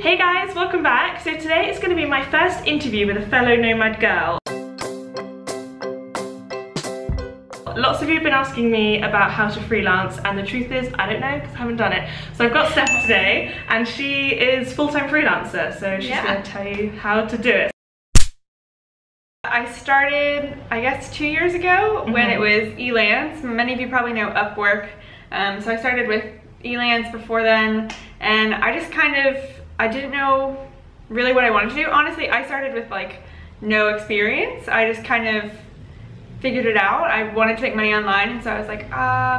Hey guys, welcome back. So today is going to be my first interview with a fellow nomad girl. Lots of you have been asking me about how to freelance, and the truth is I don't know because I haven't done it. So I've got Steph today and she is full-time freelancer, so she's going to tell you how to do it. I started, I guess, 2 years ago when it was Elance. Many of you probably know Upwork. So I started with Elance before then, and I just I didn't know really what I wanted to do. Honestly, I started with like no experience. I just kind of figured it out. I wanted to make money online, and so I was like,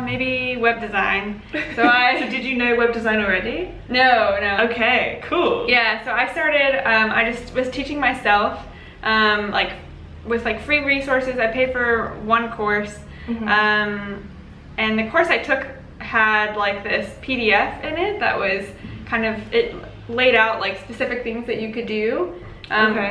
maybe web design. So So did you know web design already? No. Okay, cool. Yeah, so I started, I just was teaching myself, like with like free resources. I paid for one course, and the course I took had like this PDF in it that was kind of, it laid out like specific things that you could do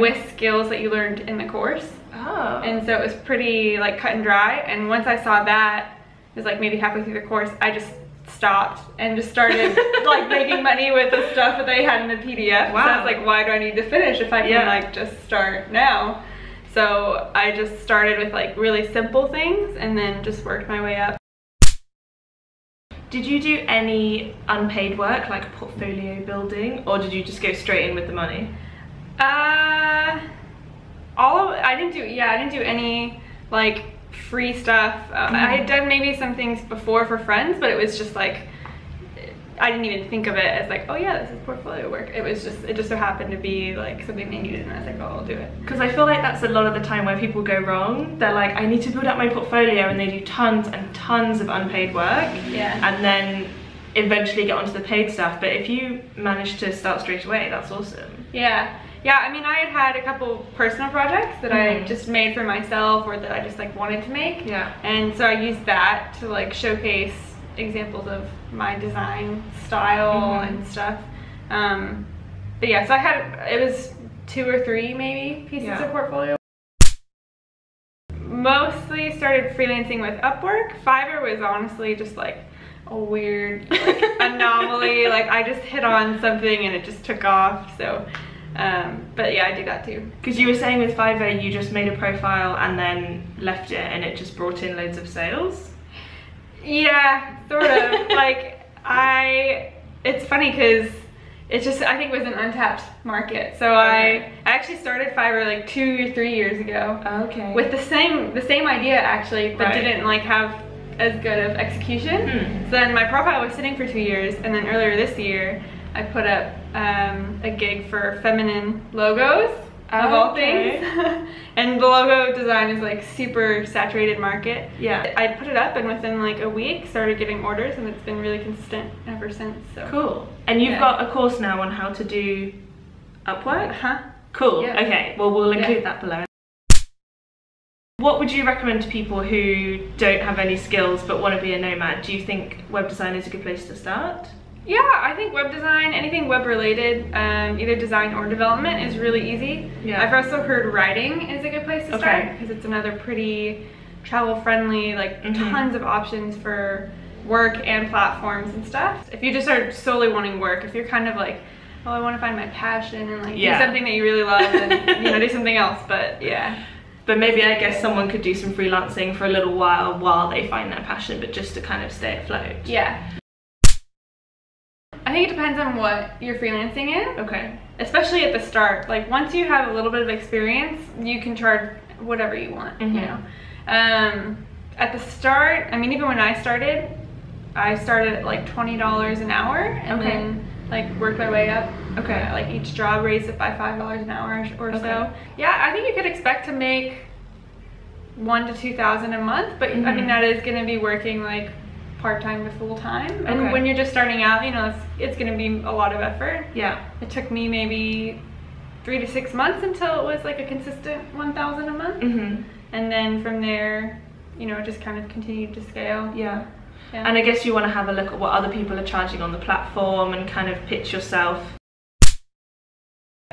with skills that you learned in the course. Oh. And so it was pretty like cut and dry, and once I saw that, it was like maybe halfway through the course, I just stopped and just started like making money with the stuff that they had in the PDF. Wow. So I was like, why do I need to finish if I can like just start now? So I just started with like really simple things and then just worked my way up. Did you do any unpaid work like portfolio building, or did you just go straight in with the money? I didn't do any like free stuff. I had done maybe some things before for friends, but it was just like, I didn't even think of it as like, oh yeah, this is portfolio work. It just so happened to be like something they needed, and I was like, oh, I'll do it. Because I feel like that's a lot of the time where people go wrong. They're like, I need to build up my portfolio, and they do tons and tons of unpaid work. Yeah. And then eventually get onto the paid stuff. But if you manage to start straight away, that's awesome. Yeah. Yeah, I mean, I had a couple personal projects that I just made for myself, or that I just like wanted to make. Yeah. And so I used that to like showcase examples of my design style and stuff. But yeah, so it was 2 or 3 maybe pieces of portfolio. Mostly started freelancing with Upwork. Fiverr was honestly just like a weird like anomaly. Like I just hit on something and it just took off. So but yeah, I do that too. Because you were saying with Fiverr you just made a profile and then left it and it just brought in loads of sales? Yeah, sort of. Like it's funny because it's just, I think it was an untapped market. So I actually started Fiverr like 2 or 3 years ago. Okay. With the same idea actually, but didn't like have as good of execution. So then my profile was sitting for 2 years, and then earlier this year I put up a gig for feminine logos of all things. And the logo design is like super saturated market. Yeah. I put it up, and within like a week started getting orders, and it's been really consistent ever since. So cool. And you've got a course now on how to do Upwork? Cool. Yeah. Okay, well we'll include that below. What would you recommend to people who don't have any skills but want to be a nomad? Do you think web design is a good place to start? Yeah, I think web design, anything web related, either design or development, is really easy. Yeah. I've also heard writing is a good place to start, because it's another pretty travel friendly, like tons of options for work and platforms and stuff. If you just are solely wanting work, if you're kind of like, oh, I want to find my passion and like do something that you really love, and do something else. But yeah. But maybe I guess someone could do some freelancing for a little while they find their passion, but just to kind of stay afloat. Yeah. I think it depends on what you're freelancing in. Okay. Especially at the start. Like once you have a little bit of experience, you can charge whatever you want, you know. At the start, I mean, even when I started at like $20 an hour, and then like worked my way up. Okay. Like each job raised it by $5 an hour or so. Yeah, I think you could expect to make $1,000 to $2,000 a month, but I mean, that is gonna be working like part-time to full-time, and when you're just starting out, it's gonna be a lot of effort. Yeah. It took me maybe 3 to 6 months until it was like a consistent $1,000 a month, and then from there, it just kind of continued to scale. Yeah. And I guess you want to have a look at what other people are charging on the platform and kind of pitch yourself.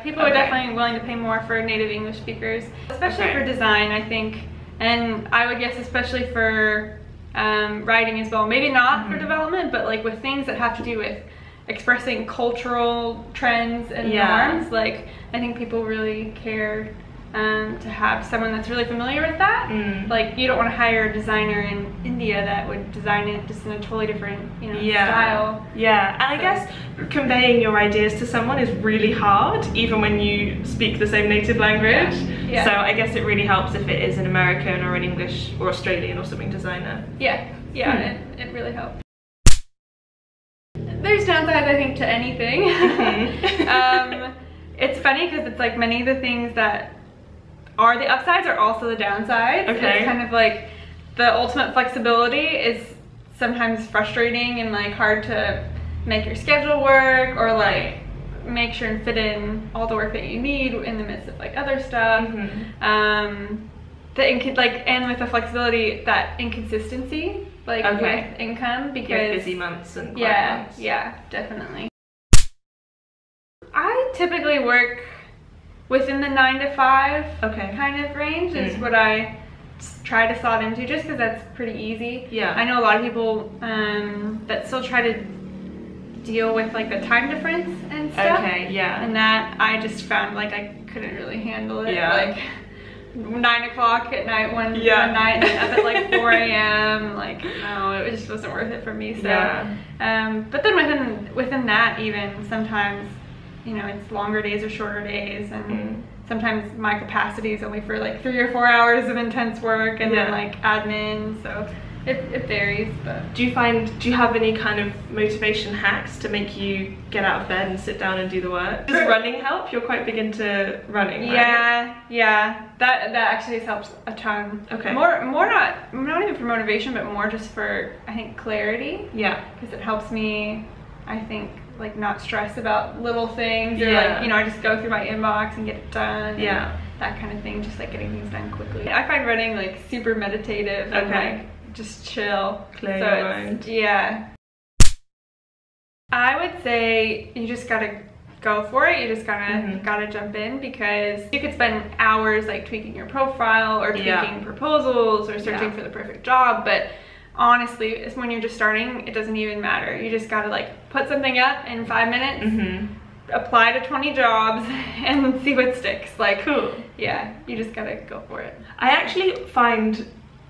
People are definitely willing to pay more for native English speakers, especially for design, I think, and I would guess especially for writing as well. Maybe not for development, but like with things that have to do with expressing cultural trends and norms. Like, I think people really care to have someone that's really familiar with that. Like, you don't want to hire a designer in India that would design it just in a totally different, you know, style. Yeah, and I guess conveying your ideas to someone is really hard, even when you speak the same native language. So I guess it really helps if it is an American or an English or Australian or something designer. It really helps. There's downsides, I think, to anything. It's funny because it's like many of the things that are the upsides are also the downsides. It's kind of like the ultimate flexibility is sometimes frustrating and like hard to make your schedule work, or like make sure and fit in all the work that you need in the midst of like other stuff. And with the flexibility, that inconsistency, like with income, because busy months and quiet months. Definitely. I typically work within the 9 to 5 kind of range is what I try to slot into, just because that's pretty easy. I know a lot of people that still try to deal with like the time difference and stuff. And that I just found like I couldn't really handle it. Like 9 o'clock at night one night, and up at like 4 a.m. Like, no, it just wasn't worth it for me. So but then within that, even sometimes, you know, it's longer days or shorter days, and sometimes my capacity is only for like 3 or 4 hours of intense work, and then like admin, so it varies. But do you have any kind of motivation hacks to make you get out of bed and sit down and do the work? Does running help? You're quite big into running, right? That actually helps a ton. More not even for motivation, but more just for, I think, clarity. Because it helps me, I think, like not stress about little things, or like, you know, I just go through my inbox and get it done. That kind of thing, just like getting things done quickly. I find running like super meditative and like just chill. Clear your mind. I would say you just gotta go for it. You just gotta jump in, because you could spend hours like tweaking your profile or tweaking proposals or searching for the perfect job, but honestly, it's when you're just starting, it doesn't even matter. You just gotta like put something up in 5 minutes, apply to 20 jobs, and see what sticks. Like, you just gotta go for it. I actually find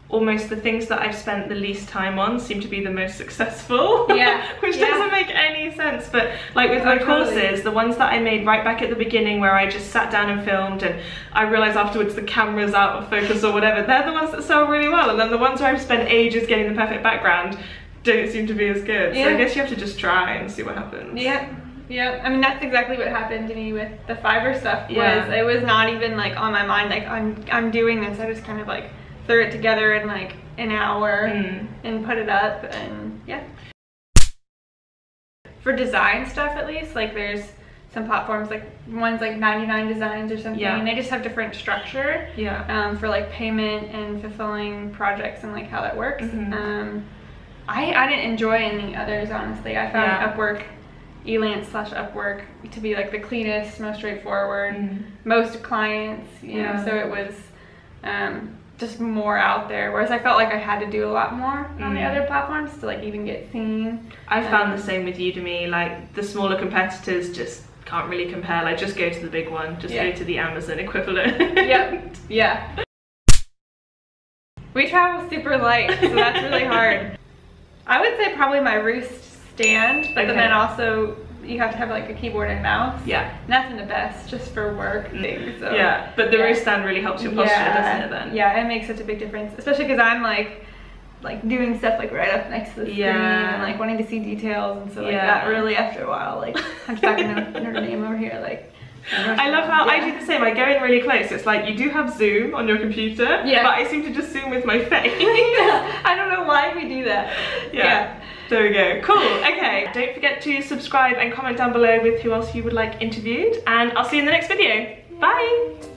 almost the things that I've spent the least time on seem to be the most successful. Which doesn't make any sense, but like with my courses, the ones that I made right back at the beginning, where I just sat down and filmed, and I realized afterwards the camera's out of focus or whatever, they're the ones that sell really well. And then the ones where I've spent ages getting the perfect background don't seem to be as good. So I guess you have to just try and see what happens. I mean, that's exactly what happened to me with the Fiverr stuff. It was not even like on my mind, like I'm doing this. I just kind of like threw it together in like an hour and put it up, and for design stuff, at least, like there's some platforms, like one's like 99 Designs or something, and they just have different structure for like payment and fulfilling projects and like how that works. I didn't enjoy any others, honestly. I found Upwork, Elance/Upwork to be like the cleanest, most straightforward, most clients, you know, so it was just more out there, whereas I felt like I had to do a lot more on the other platforms to like even get seen. I found the same with Udemy. Like the smaller competitors just can't really compare. Like just go to the big one, just go to the Amazon equivalent. We travel super light, so that's really hard. I would say probably my Roost stand, but then also you have to have like a keyboard and mouse. Nothing the best, just for work things. So, but the Roost stand really helps your posture, doesn't it then? It makes such a big difference, especially because I'm like doing stuff like right up next to the screen and like wanting to see details, and so like that really, after a while, like I'm just back in Notre Dame over here, like I love how I do the same. I go in really close. It's like you do have zoom on your computer, but I seem to just zoom with my face. I don't know why we do that. There we go. Cool. Okay. Don't forget to subscribe and comment down below with who else you would like interviewed, and I'll see you in the next video. Bye.